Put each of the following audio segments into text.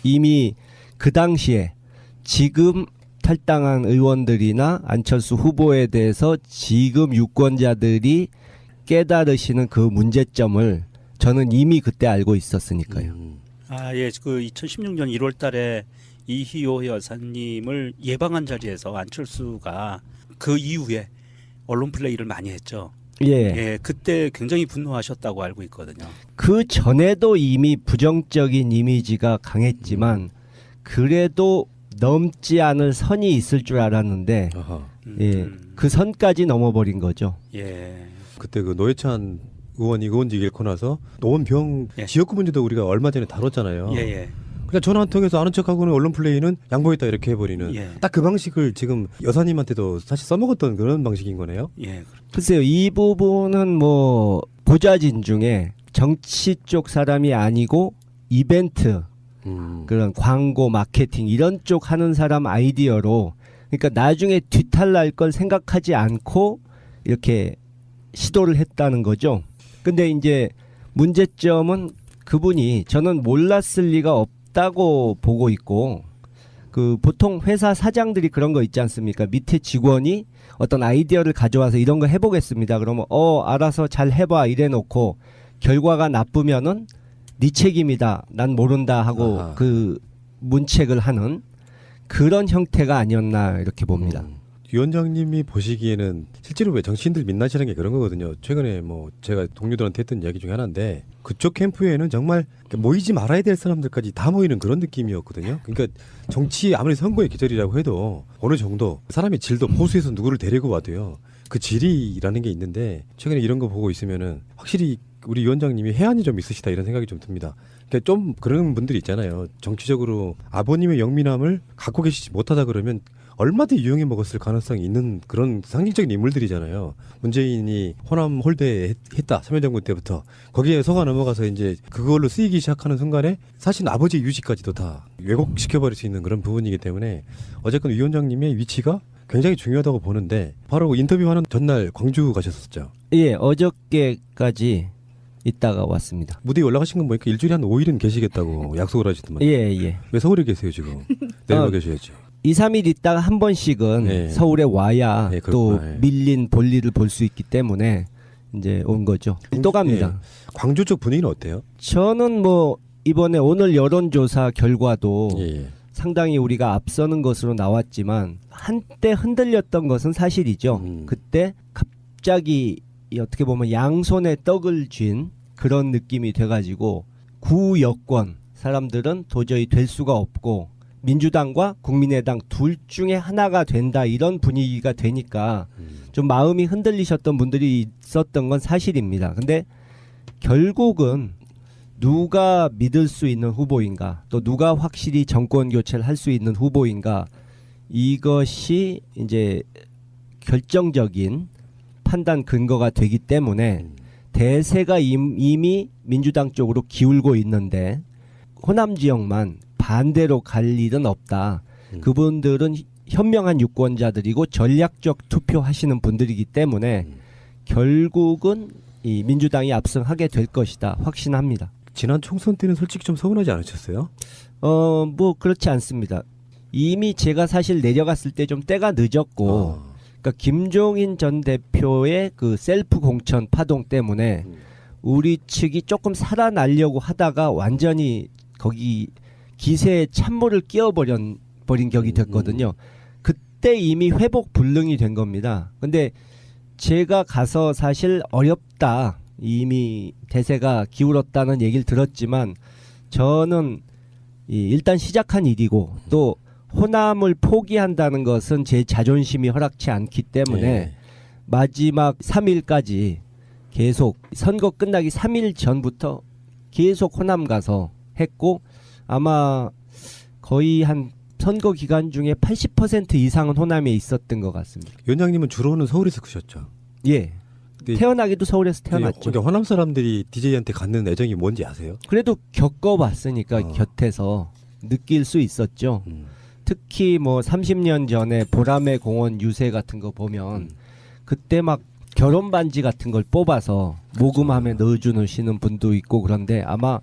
이미 그 당시에 지금 탈당한 의원들이나 안철수 후보에 대해서 지금 유권자들이 깨달으시는 그 문제점을 저는 이미 그때 알고 있었으니까요. 예, 그 2016년 1월달에 이희호 여사님을 예방한 자리에서 안철수가 그 이후에 언론 플레이를 많이 했죠. 예. 예, 그때 굉장히 분노하셨다고 알고 있거든요. 그 전에도 이미 부정적인 이미지가 강했지만 그래도 넘지 않을 선이 있을 줄 알았는데 예, 그 선까지 넘어버린 거죠. 예. 그때 그 노회찬 의원이 의원직 잃고 나서 노원병 예. 지역구 문제도 우리가 얼마 전에 다뤘잖아요. 예, 예. 그냥 전화 한 통해서 아는 척하고는 언론 플레이는 양보했다 이렇게 해버리는 예. 딱 그 방식을 지금 여사님한테도 사실 써먹었던 그런 방식인 거네요. 예. 글쎄요, 이 부분은 뭐 보좌진 중에 정치 쪽 사람이 아니고 이벤트 그런 광고 마케팅 이런 쪽 하는 사람 아이디어로 그러니까 나중에 뒤탈날 걸 생각하지 않고 이렇게 시도를 했다는 거죠. 근데 이제 문제점은 그분이 저는 몰랐을 리가 없다고 보고 있고 그 보통 회사 사장들이 그런 거 있지 않습니까? 밑에 직원이 어떤 아이디어를 가져와서 이런 거 해보겠습니다. 그러면 알아서 잘 해봐 이래 놓고 결과가 나쁘면은 네 책임이다. 난 모른다 하고 그 문책을 하는 그런 형태가 아니었나 이렇게 봅니다. 위원장님이 보시기에는 실제로 왜 정치인들 민낯이라는 게 그런 거거든요. 최근에 뭐 제가 동료들한테 했던 이야기 중에 하나인데 그쪽 캠프에는 정말 모이지 말아야 될 사람들까지 다 모이는 그런 느낌이었거든요. 그러니까 정치 아무리 선거의 계절이라고 해도 어느 정도 사람의 질도 보수에서 누구를 데리고 와도요. 그 질이라는 게 있는데 최근에 이런 거 보고 있으면은 확실히 우리 위원장님이 해안이 좀 있으시다 이런 생각이 좀 듭니다. 그러니까 좀 그런 분들이 있잖아요. 정치적으로 아버님의 영민함을 갖고 계시지 못하다 그러면 얼마든지 이용해 먹었을 가능성이 있는 그런 상징적인 인물들이잖아요. 문재인이 호남 홀대 했다. 참여정부 때부터. 거기에 속아 넘어가서 이제 그걸로 쓰이기 시작하는 순간에 사실 아버지의 유지까지도 다 왜곡시켜버릴 수 있는 그런 부분이기 때문에 어쨌건 위원장님의 위치가 굉장히 중요하다고 보는데 바로 인터뷰하는 전날 광주 가셨었죠. 예, 어저께까지 있다가 왔습니다. 무대에 올라가신 건 보니까 일주일에 한 5일은 계시겠다고 약속을 하시더만. 예. 왜 서울에 계세요 지금? 내려가 계셔야죠. 2, 3일 있다가 한 번씩은 네. 서울에 와야 네, 또 그렇구나. 밀린 볼일을 볼 수 있기 때문에 이제 온 거죠. 또 갑니다. 예. 광주 쪽 분위기는 어때요? 저는 뭐 이번에 오늘 여론조사 결과도 예. 상당히 우리가 앞서는 것으로 나왔지만 한때 흔들렸던 것은 사실이죠. 그때 갑자기 어떻게 보면 양손에 떡을 쥔 그런 느낌이 돼가지고 구여권 사람들은 도저히 될 수가 없고 민주당과 국민의당 둘 중에 하나가 된다 이런 분위기가 되니까 좀 마음이 흔들리셨던 분들이 있었던 건 사실입니다. 근데 결국은 누가 믿을 수 있는 후보인가 또 누가 확실히 정권 교체를 할 수 있는 후보인가 이것이 이제 결정적인 판단 근거가 되기 때문에 대세가 이미 민주당 쪽으로 기울고 있는데 호남 지역만 반대로 갈 일은 없다. 그분들은 현명한 유권자들이고 전략적 투표하시는 분들이기 때문에 결국은 이 민주당이 압승하게 될 것이다. 확신합니다. 지난 총선 때는 솔직히 좀 서운하지 않으셨어요? 뭐 그렇지 않습니다. 이미 제가 사실 내려갔을 때 좀 때가 늦었고 그러니까 김종인 전 대표의 그 셀프 공천 파동 때문에 우리 측이 조금 살아나려고 하다가 완전히 거기 기세에 찬물을 끼워버린 격이 됐거든요. 그때 이미 회복 불능이 된 겁니다. 근데 제가 가서 사실 어렵다. 이미 대세가 기울었다는 얘기를 들었지만 저는 일단 시작한 일이고 또 호남을 포기한다는 것은 제 자존심이 허락치 않기 때문에 마지막 3일까지 계속 선거 끝나기 3일 전부터 계속 호남 가서 했고 아마 거의 한 선거 기간 중에 80% 이상은 호남에 있었던 것 같습니다. 위원장님은 주로는 서울에서 크셨죠? 예. 태어나기도 서울에서 태어났죠. 근데 호남 사람들이 DJ한테 갖는 애정이 뭔지 아세요? 그래도 겪어봤으니까 곁에서 느낄 수 있었죠. 특히 뭐 30년 전에 보라매 공원 유세 같은 거 보면 그때 막 결혼 반지 같은 걸 뽑아서 모금함에 넣어주시는 분도 있고 그런데 아마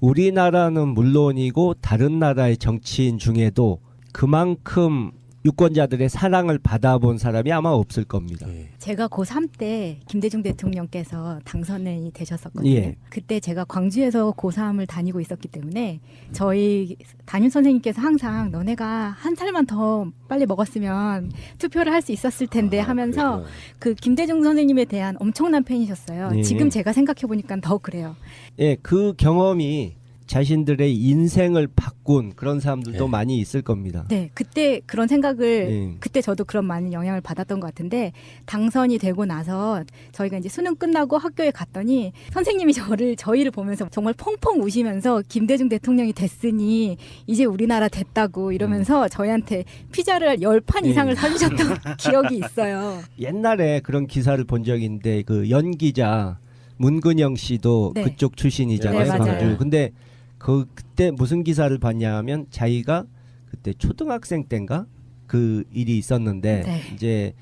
우리나라는 물론이고 다른 나라의 정치인 중에도 그만큼 유권자들의 사랑을 받아본 사람이 아마 없을 겁니다. 예. 제가 고3 때 김대중 대통령께서 당선이 되셨었거든요. 예. 그때 제가 광주에서 고3을 다니고 있었기 때문에 저희 담임 선생님께서 항상 너네가 한 살만 더 빨리 먹었으면 투표를 할 수 있었을 텐데 하면서 그렇구나. 그 김대중 선생님에 대한 엄청난 팬이셨어요. 예. 지금 제가 생각해 보니까 더 그래요. 예, 그 경험이 자신들의 인생을 바꾼 그런 사람들도 예. 많이 있을 겁니다. 네, 그때 그런 생각을 예. 그때 저도 그런 많은 영향을 받았던 것 같은데 당선이 되고 나서 저희가 이제 수능 끝나고 학교에 갔더니 선생님이 저희를 보면서 정말 펑펑 우시면서 김대중 대통령이 됐으니 이제 우리나라 됐다고 이러면서 저희한테 피자를 10판 예. 이상을 사주셨던 기억이 있어요. 옛날에 그런 기사를 본 적이 있는데 그 연기자 문근영 씨도 네. 그쪽 출신이잖아요. 네, 맞아요. 광주. 근데 그때 무슨 기사를 봤냐면 자기가 그때 초등학생 때인가 그 일이 있었는데 네. 이제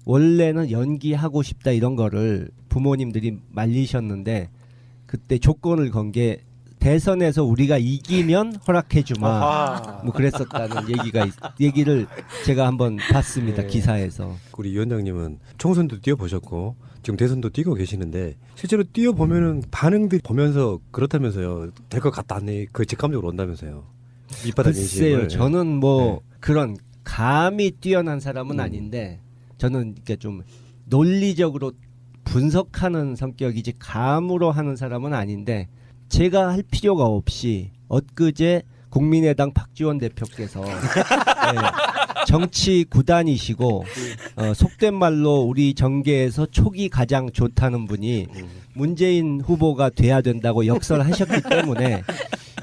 원래는 연기하고 싶다 이런 거를 부모님들이 말리셨는데 그때 조건을 건 게 대선에서 우리가 이기면 허락해 주마. 아하. 뭐 그랬었다는 얘기를 제가 한번 봤습니다. 네. 기사에서. 우리 위원장님은 총선도 뛰어보셨고 지금 대선도 뛰고 계시는데 실제로 뛰어보면은 반응들 보면서 그렇다면서요. 될 것 같다네. 그 직감적으로 온다면서요. 밑바닥 글쎄요. 인식을. 저는 뭐 네. 그런 감이 뛰어난 사람은 아닌데 저는 이렇게 좀 논리적으로 분석하는 성격이지 감으로 하는 사람은 아닌데 제가 할 필요가 없이 엊그제 국민의당 박지원 대표께서 정치 구단이시고 속된 말로 우리 정계에서 촉이 가장 좋다는 분이 문재인 후보가 돼야 된다고 역설하셨기 때문에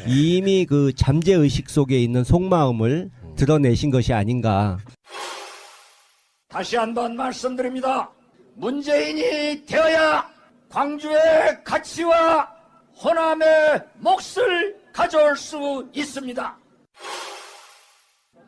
이미 그 잠재 의식 속에 있는 속마음을 드러내신 것이 아닌가. 다시 한번 말씀드립니다. 문재인이 되어야 광주의 가치와 호남의 몫을 가져올 수 있습니다.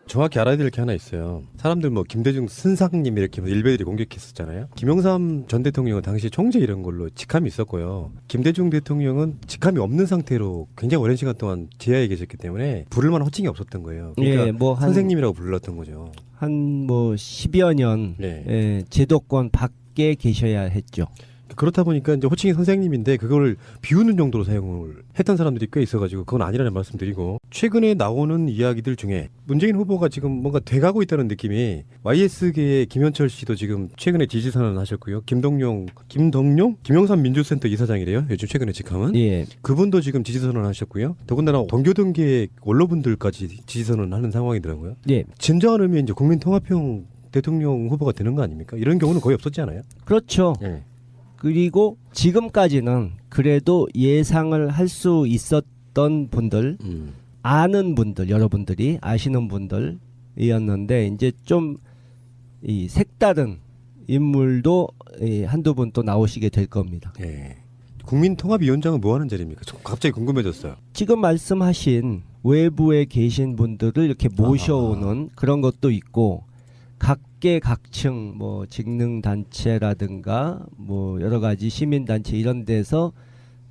정확히 알아야 될 게 하나 있어요. 사람들 뭐 김대중 선상님 이렇게 일베들이 공격했었잖아요. 김영삼 전 대통령은 당시 총재 이런 걸로 직함이 있었고요. 김대중 대통령은 직함이 없는 상태로 굉장히 오랜 시간 동안 지하에 계셨기 때문에 부를 만한 호칭이 없었던 거예요. 그러니까 예, 뭐 선생님이라고 불렀던 거죠. 한 뭐 10여 년 네. 제도권 밖에 계셔야 했죠. 그렇다 보니까 이제 호칭이 선생님인데 그걸 비우는 정도로 사용을 했던 사람들이 꽤 있어가지고 그건 아니라는 말씀드리고 최근에 나오는 이야기들 중에 문재인 후보가 지금 뭔가 돼가고 있다는 느낌이 YS계의 김현철 씨도 지금 최근에 지지선언을 하셨고요. 김동용 김영삼 민주센터 이사장이래요. 요즘 최근에 직함은 예. 그분도 지금 지지선언을 하셨고요. 더군다나 동교동계 원로분들까지 지지선언을 하는 상황이더라고요. 예. 진정한 의미의 이제 국민통합형 대통령 후보가 되는 거 아닙니까? 이런 경우는 거의 없었지 않아요? 그렇죠. 네. 그리고 지금까지는 그래도 예상을 할 수 있었던 분들, 아는 분들, 여러분들이 아시는 분들이었는데 이제 좀 이 색다른 인물도 한두 분 또 나오시게 될 겁니다. 예. 국민통합위원장은 뭐 하는 자리입니까? 저 갑자기 궁금해졌어요. 지금 말씀하신 외부에 계신 분들을 이렇게 모셔오는 그런 것도 있고 각계각층 뭐 직능단체라든가 뭐 여러 가지 시민단체 이런 데서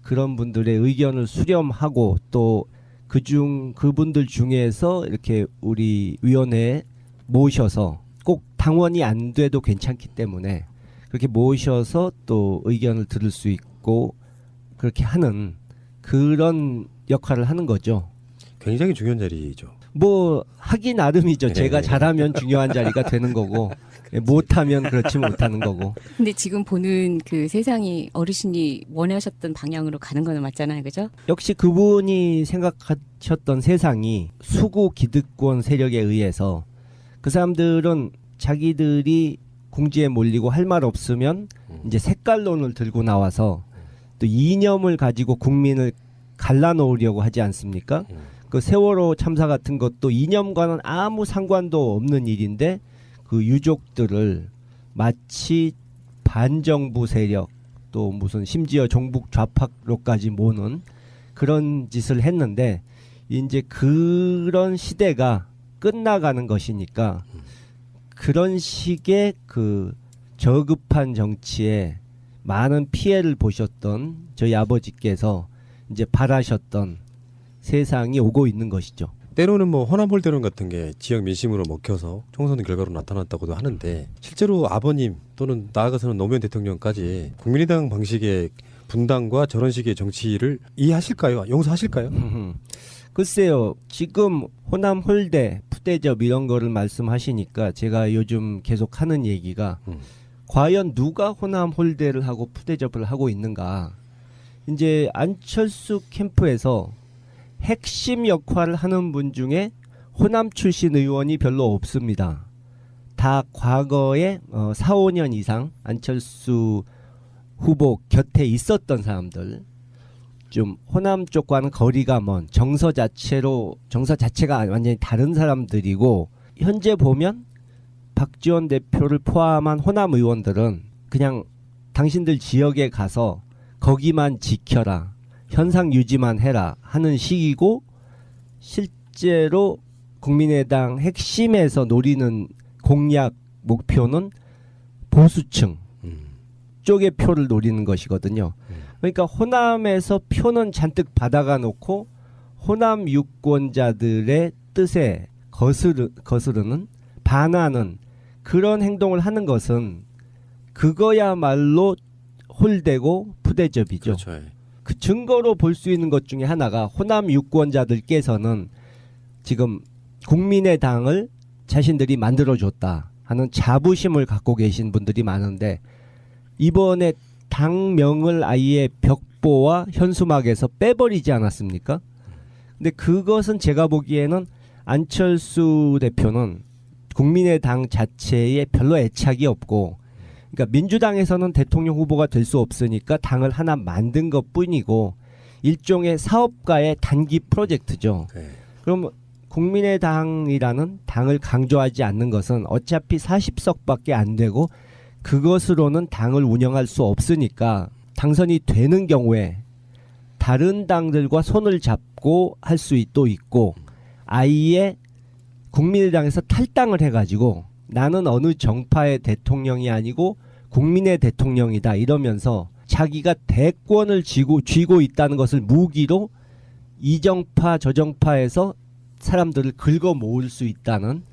그런 분들의 의견을 수렴하고 또 그분들 중에서 이렇게 우리 위원회에 모셔서 꼭 당원이 안 돼도 괜찮기 때문에 그렇게 모셔서 또 의견을 들을 수 있고 그렇게 하는 그런 역할을 하는 거죠. 굉장히 중요한 자리죠. 뭐 하기 나름이죠. 네. 제가 잘하면 중요한 자리가 되는 거고 못하면 그렇지 못하는 거고. 근데 지금 보는 그 세상이 어르신이 원하셨던 방향으로 가는 거는 맞잖아요. 그죠? 역시 그분이 생각하셨던 세상이 수구 기득권 세력에 의해서 그 사람들은 자기들이 궁지에 몰리고 할 말 없으면 이제 색깔론을 들고 나와서 또 이념을 가지고 국민을 갈라놓으려고 하지 않습니까? 그 세월호 참사 같은 것도 이념과는 아무 상관도 없는 일인데 그 유족들을 마치 반정부 세력 또 무슨 심지어 종북 좌파로까지 모는 그런 짓을 했는데 이제 그런 시대가 끝나가는 것이니까 그런 식의 그 저급한 정치에 많은 피해를 보셨던 저희 아버지께서 이제 바라셨던 세상이 오고 있는 것이죠. 때로는 뭐 호남홀대론 같은 게 지역 민심으로 먹혀서 총선 결과로 나타났다고도 하는데 실제로 아버님 또는 나아가서는 노무현 대통령까지 국민의당 방식의 분당과 저런 식의 정치를 이해하실까요? 용서하실까요? 글쎄요. 지금 호남 홀대, 푸대접 이런 거를 말씀하시니까 제가 요즘 계속 하는 얘기가 과연 누가 호남 홀대를 하고 푸대접을 하고 있는가. 이제 안철수 캠프에서 핵심 역할을 하는 분 중에 호남 출신 의원이 별로 없습니다. 다 과거에 4, 5년 이상 안철수 후보 곁에 있었던 사람들, 좀 호남 쪽과는 거리가 먼 정서 자체가 완전히 다른 사람들이고, 현재 보면 박지원 대표를 포함한 호남 의원들은 그냥 당신들 지역에 가서 거기만 지켜라, 현상 유지만 해라 하는 식이고, 실제로 국민의당 핵심에서 노리는 공약 목표는 보수층 쪽의 표를 노리는 것이거든요. 그러니까 호남에서 표는 잔뜩 받아가 놓고 호남 유권자들의 뜻에 거스르는, 반하는 그런 행동을 하는 것은 그거야말로 홀대고 푸대접이죠. 그렇죠. 그 증거로 볼 수 있는 것 중에 하나가 호남 유권자들께서는 지금 국민의당을 자신들이 만들어줬다 하는 자부심을 갖고 계신 분들이 많은데, 이번에 당명을 아예 벽보와 현수막에서 빼버리지 않았습니까? 근데 그것은 제가 보기에는 안철수 대표는 국민의당 자체에 별로 애착이 없고, 그러니까 민주당에서는 대통령 후보가 될 수 없으니까 당을 하나 만든 것뿐이고 일종의 사업가의 단기 프로젝트죠. 네. 그럼 국민의당이라는 당을 강조하지 않는 것은 어차피 40석밖에 안 되고 그것으로는 당을 운영할 수 없으니까 당선이 되는 경우에 다른 당들과 손을 잡고 할 수 또 있고, 아예 국민의당에서 탈당을 해가지고 나는 어느 정파의 대통령이 아니고 국민의 대통령이다 이러면서 자기가 대권을 쥐고 있다는 것을 무기로 이 정파 저 정파에서 사람들을 긁어 모을 수 있다는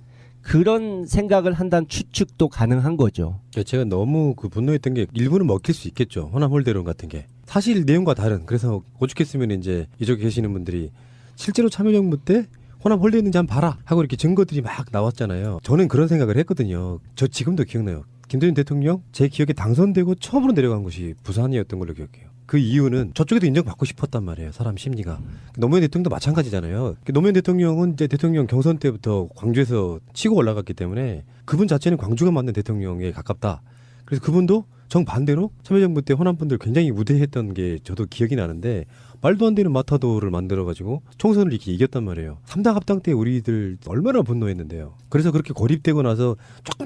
그런 생각을 한다는 추측도 가능한 거죠. 제가 너무 분노했던 게 일부는 먹힐 수 있겠죠. 호남 홀대론 같은 게 사실 내용과 다른, 그래서 오죽했으면 이제 이쪽에 계시는 분들이 실제로 참여정부 때 호남 홀대했는지 한번 봐라 하고 이렇게 증거들이 막 나왔잖아요. 저는 그런 생각을 했거든요. 저 지금도 기억나요. 김대중 대통령 제 기억에 당선되고 처음으로 내려간 곳이 부산이었던 걸로 기억해요. 그 이유는 저쪽에도 인정받고 싶었단 말이에요. 사람 심리가. 노무현 대통령도 마찬가지잖아요. 노무현 대통령은 이제 대통령 경선 때부터 광주에서 치고 올라갔기 때문에 그분 자체는 광주가 맞는 대통령에 가깝다. 그래서 그분도 정반대로 참여정부 때 호남분들 굉장히 우대했던 게 저도 기억이 나는데, 말도 안 되는 마타도를 만들어가지고 총선을 이렇게 이겼단 말이에요. 3당 합당 때 우리들 얼마나 분노했는데요. 그래서 그렇게 고립되고 나서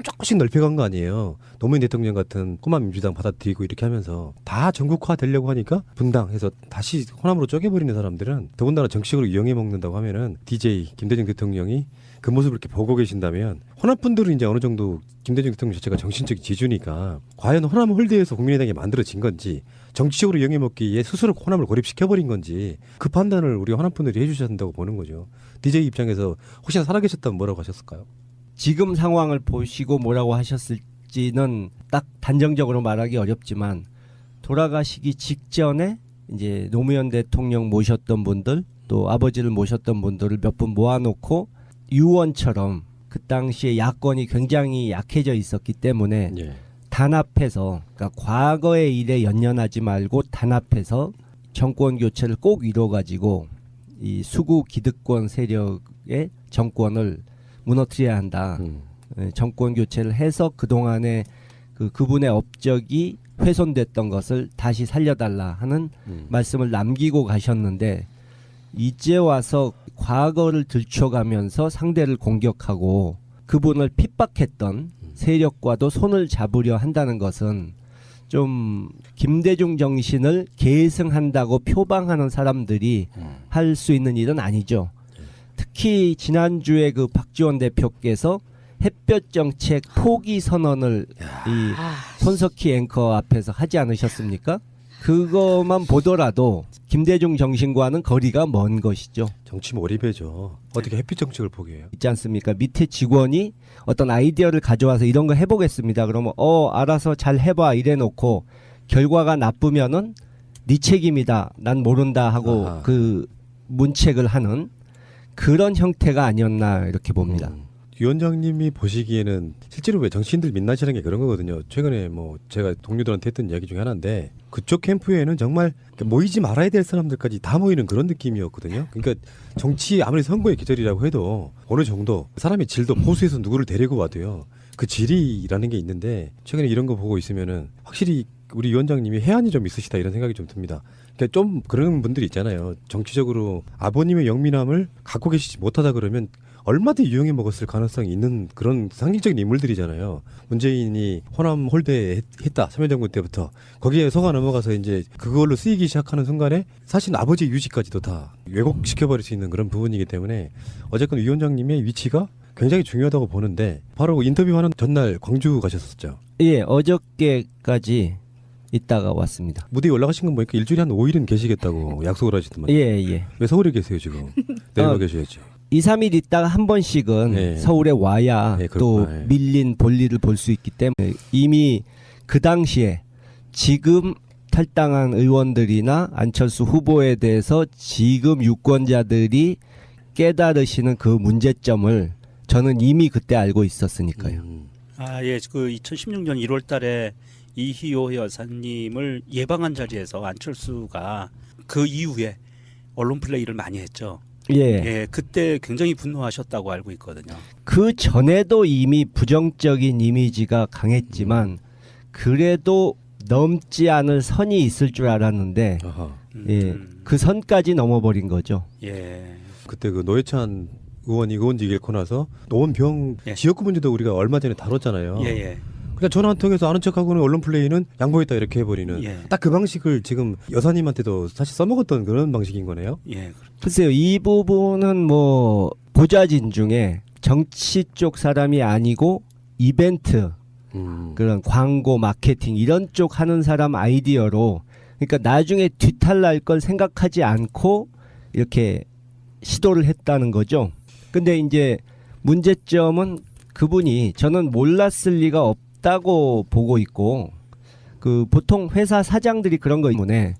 조금씩 넓혀간 거 아니에요. 노무현 대통령 같은 꼬마 민주당 받아들이고 이렇게 하면서 다 전국화 되려고 하니까 분당해서 다시 호남으로 쪼개버리는 사람들은, 더군다나 정치적으로 이용해 먹는다고 하면은 DJ 김대중 대통령이 그 모습을 이렇게 보고 계신다면, 호남분들은 이제 어느 정도 김대중 대통령 자체가 정신적 지주니까 과연 호남 홀대에서 국민의당이 만들어진 건지, 정치적으로 이용해 먹기에 스스로 호남을 고립시켜버린 건지, 그 판단을 우리 호남분들이 해주셔야 된다고 보는 거죠. DJ 입장에서 혹시나 살아계셨다면 뭐라고 하셨을까요? 지금 상황을 보시고 뭐라고 하셨을지는 딱 단정적으로 말하기 어렵지만, 돌아가시기 직전에 이제 노무현 대통령 모셨던 분들, 또 아버지를 모셨던 분들을 몇 분 모아놓고 유언처럼, 그 당시에 야권이 굉장히 약해져 있었기 때문에 예. 단합해서, 그러니까 과거의 일에 연연하지 말고 단합해서 정권 교체를 꼭 이뤄가지고 이 수구 기득권 세력의 정권을 무너뜨려야 한다. 정권 교체를 해서 그동안에 그분의 업적이 훼손됐던 것을 다시 살려달라 하는 말씀을 남기고 가셨는데, 이제 와서 과거를 들춰가면서 상대를 공격하고 그분을 핍박했던 세력과도 손을 잡으려 한다는 것은 좀 김대중 정신을 계승한다고 표방하는 사람들이 할 수 있는 일은 아니죠. 특히 지난주에 그 박지원 대표께서 햇볕 정책 포기 선언을 이 손석희 앵커 앞에서 하지 않으셨습니까? 그것만 보더라도 김대중 정신과는 거리가 먼 것이죠. 정치 몰입해죠. 어떻게 햇빛 정책을 포기해요? 있지 않습니까? 밑에 직원이 어떤 아이디어를 가져와서 이런 거 해보겠습니다. 그러면 알아서 잘 해봐 이래놓고 결과가 나쁘면은 네 책임이다. 난 모른다 하고 아하. 그 문책을 하는 그런 형태가 아니었나 이렇게 봅니다. 위원장님이 보시기에는 실제로 왜 정치인들 민낯이라는 게 그런 거거든요. 최근에 뭐 제가 동료들한테 했던 이야기 중에 하나인데 그쪽 캠프에는 정말 모이지 말아야 될 사람들까지 다 모이는 그런 느낌이었거든요. 그러니까 정치 아무리 선거의 계절이라고 해도 어느 정도 사람의 질도 보수에서 누구를 데리고 와도요. 그 질이라는 게 있는데 최근에 이런 거 보고 있으면은 확실히 우리 위원장님이 해안이 좀 있으시다 이런 생각이 좀 듭니다. 그러니까 좀 그런 분들이 있잖아요. 정치적으로 아버님의 영민함을 갖고 계시지 못하다 그러면 얼마든지 이용해 먹었을 가능성이 있는 그런 상징적인 인물들이잖아요. 문재인이 호남 홀대 했다. 참여정부 때부터. 거기에 속아 넘어가서 이제 그걸로 쓰이기 시작하는 순간에 사실 아버지의 유지까지도 다 왜곡시켜버릴 수 있는 그런 부분이기 때문에 어쨌건 위원장님의 위치가 굉장히 중요하다고 보는데 바로 인터뷰하는 전날 광주 가셨었죠. 예, 어저께까지 있다가 왔습니다. 무대에 올라가신 건 보니까 일주일에 한 5일은 계시겠다고 약속을 하시더만. 예. 왜 서울에 계세요 지금? 내려가 계셔야죠. 2, 3일 있다가 한 번씩은 네. 서울에 와야 네, 또 그렇구나. 네. 밀린 볼일을 볼 수 있기 때문에 이미 그 당시에 지금 탈당한 의원들이나 안철수 후보에 대해서 지금 유권자들이 깨달으시는 그 문제점을 저는 이미 그때 알고 있었으니까요. 예, 그 2016년 1월달에 이희호 여사님을 예방한 자리에서 안철수가 그 이후에 언론 플레이를 많이 했죠. 예. 예, 그때 굉장히 분노하셨다고 알고 있거든요. 그 전에도 이미 부정적인 이미지가 강했지만 그래도 넘지 않을 선이 있을 줄 알았는데 아하. 예, 그 선까지 넘어버린 거죠. 예. 그때 그 노회찬 의원이 의원직 잃고 나서 노원병 예. 지역구 문제도 우리가 얼마 전에 다뤘잖아요. 예. 그냥 전화 한 통해서 아는 척하고는 언론 플레이는 양보했다 이렇게 해버리는 예. 딱 그 방식을 지금 여사님한테도 사실 써먹었던 그런 방식인 거네요. 예. 글쎄요, 이 부분은 뭐 보좌진 중에 정치 쪽 사람이 아니고 이벤트 그런 광고 마케팅 이런 쪽 하는 사람 아이디어로 그러니까 나중에 뒤탈날 걸 생각하지 않고 이렇게 시도를 했다는 거죠. 근데 이제 문제점은 그분이 저는 몰랐을 리가 없다고 보고 있고 그 보통 회사 사장들이 그런 거 때문에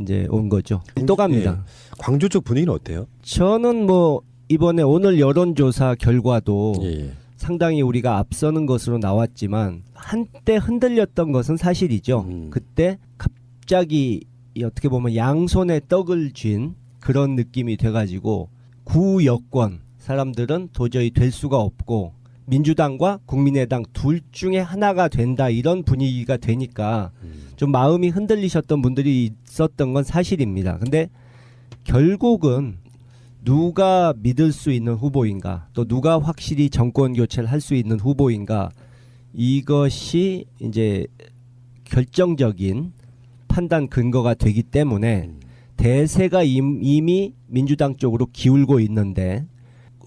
이제 온 거죠. 또 갑니다. 광주 쪽 분위기는 어때요? 저는 뭐 이번에 오늘 여론조사 결과도 예. 상당히 우리가 앞서는 것으로 나왔지만 한때 흔들렸던 것은 사실이죠. 그때 갑자기 어떻게 보면 양손에 떡을 쥔 그런 느낌이 돼가지고 구여권 사람들은 도저히 될 수가 없고 민주당과 국민의당 둘 중에 하나가 된다 이런 분위기가 되니까 좀 마음이 흔들리셨던 분들이 있었던 건 사실입니다. 근데 결국은 누가 믿을 수 있는 후보인가 또 누가 확실히 정권 교체를 할 수 있는 후보인가 이것이 이제 결정적인 판단 근거가 되기 때문에 대세가 이미 민주당 쪽으로 기울고 있는데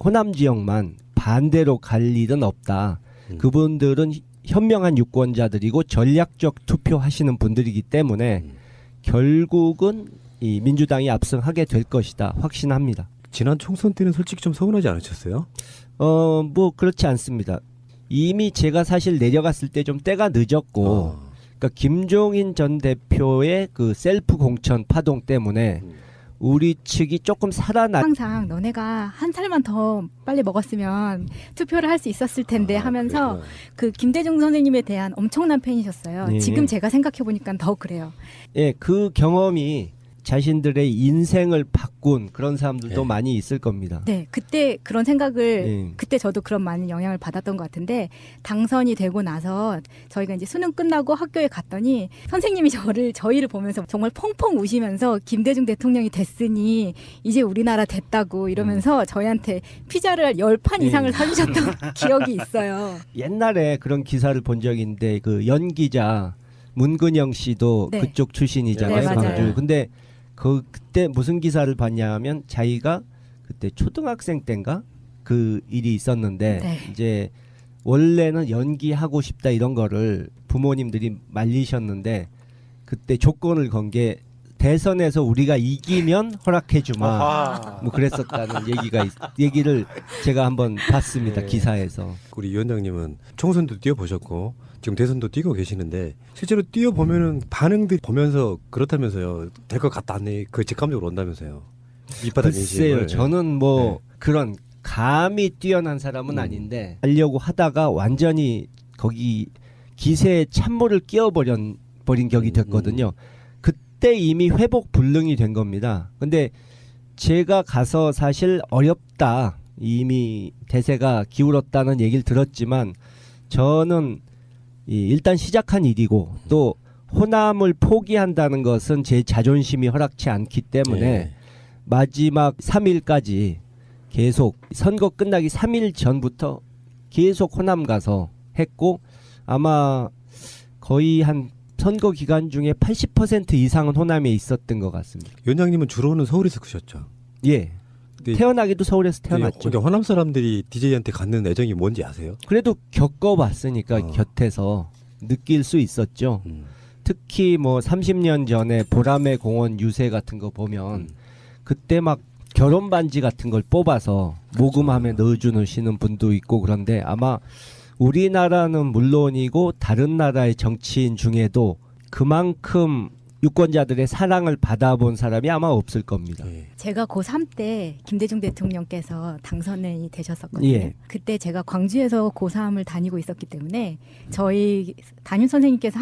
호남 지역만 반대로 갈 일은 없다. 그분들은 현명한 유권자들이고 전략적 투표하시는 분들이기 때문에 결국은 이 민주당이 압승하게 될 것이다. 확신합니다. 지난 총선 때는 솔직히 좀 서운하지 않으셨어요? 뭐 그렇지 않습니다. 이미 제가 사실 내려갔을 때 좀 때가 늦었고 그러니까 김종인 전 대표의 그 셀프 공천 파동 때문에 우리 측이 조금 살아났. 항상 너네가 한 살만 더 빨리 먹었으면 투표를 할 수 있었을 텐데 하면서 그렇구나. 그 김대중 선생님에 대한 엄청난 팬이셨어요. 예. 지금 제가 생각해 보니까 더 그래요. 예, 그 경험이 자신들의 인생을 바꾼 그런 사람들도 예. 많이 있을 겁니다. 네, 그때 그런 생각을 예. 그때 저도 그런 많은 영향을 받았던 것 같은데 당선이 되고 나서 저희가 이제 수능 끝나고 학교에 갔더니 선생님이 저희를 보면서 정말 펑펑 우시면서 김대중 대통령이 됐으니 이제 우리나라 됐다고 이러면서 저희한테 피자를 10판 이상을 사주셨던 기억이 있어요. 옛날에 그런 기사를 본 적이 있는데 그 연기자 문근영 씨도 네. 그쪽 출신이잖아요. 네, 맞아요. 광주. 근데 그때 무슨 기사를 봤냐면 자기가 그때 초등학생 때인가 그 일이 있었는데 네. 이제 원래는 연기하고 싶다 이런 거를 부모님들이 말리셨는데 그때 조건을 건 게 대선에서 우리가 이기면 허락해 주마. 아하. 뭐 그랬었다는 얘기를 제가 한번 봤습니다. 네. 기사에서. 우리 위원장님은 총선도 뛰어보셨고 지금 대선도 뛰고 계시는데 실제로 뛰어보면은 반응들 보면서 그렇다면서요. 될 것 같다네. 그 직감적으로 온다면서요. 밑바닥 글쎄요. 인식을. 저는 뭐 네. 그런 감이 뛰어난 사람은 아닌데 하려고 하다가 완전히 거기 기세에 찬물을 끼워버린 격이 됐거든요. 그때 이미 회복 불능이 된 겁니다. 근데 제가 가서 사실 어렵다. 이미 대세가 기울었다는 얘기를 들었지만 저는 일단 시작한 일이고 또 호남을 포기한다는 것은 제 자존심이 허락치 않기 때문에 네. 마지막 3일까지 계속 선거 끝나기 3일 전부터 계속 호남 가서 했고 아마 거의 한 선거 기간 중에 80% 이상은 호남에 있었던 것 같습니다. 위원장님은 주로는 서울에서 크셨죠. 예. 근데 태어나기도 서울에서 태어났죠. 그러니까 호남 사람들이 DJ한테 갖는 애정이 뭔지 아세요? 그래도 겪어봤으니까 곁에서 느낄 수 있었죠. 특히 뭐 30년 전에 보라매 공원 유세 같은 거 보면 그때 막 결혼 반지 같은 걸 뽑아서 모금함에 넣어주시는 분도 있고 그런데 아마 우리나라는 물론이고 다른 나라의 정치인 중에도 그만큼 유권자들의 사랑을 받아본 사람이 아마 없을 겁니다. 예. 제가 고3 때 김대중 대통령께서 당선이 되셨었거든요. 예. 그때 제가 광주에서 고3을 다니고 있었기 때문에 저희 담임 선생님께서